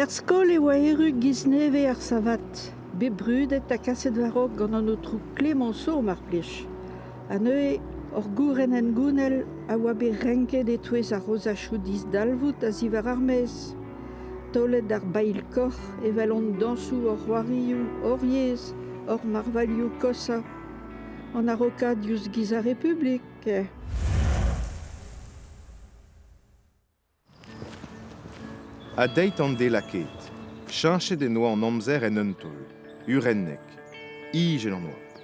Skol e oa eru gizneve ar savat. Be brudet a kaset varok gant an o trou Clémenceau mar plij. A neue, or gouren en gounel a oa be renket e touez a rozachou disdalvout a zivar ar mez. Tolet ar bail kor evel on dansou or roarioù oriez, or marvalioù kosa. An aroka diouz giz a republik. A deit an de laket, chanchet en oa an amzer en untol, urennek, ijel an oa,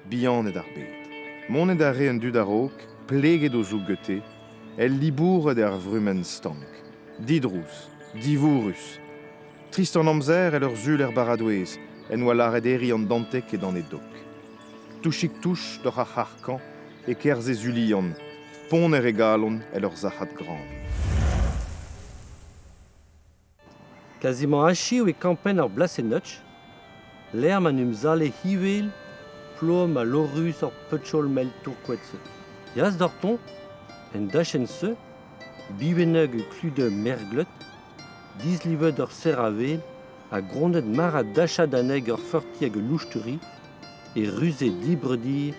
bianet ar bet. Monet a re en dud a-raok, pleget o zo gete, el libouret ar vrumen stank, didrous, divourus. Trist an amzer el ur zul er baradouez, en oa laret eri an dantek e dan e dok. Touchik touch d'or ar c'harkan, e kerze zulian, pon e regalon el ur zachat gran. Quasiment achioù e kampen ar blasenotch, l'air manum zale hivel, plom a lorus or petchol mel tourkwetse. Yas d'orton, en dachen se, biveneg e klude merglet, dizlivet ur seravel, a grondet mar a dachadaneg ur forti hag louchteri, e ruze dibredir,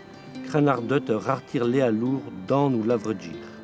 kranardot ur artir lea lour dan ou lavredir.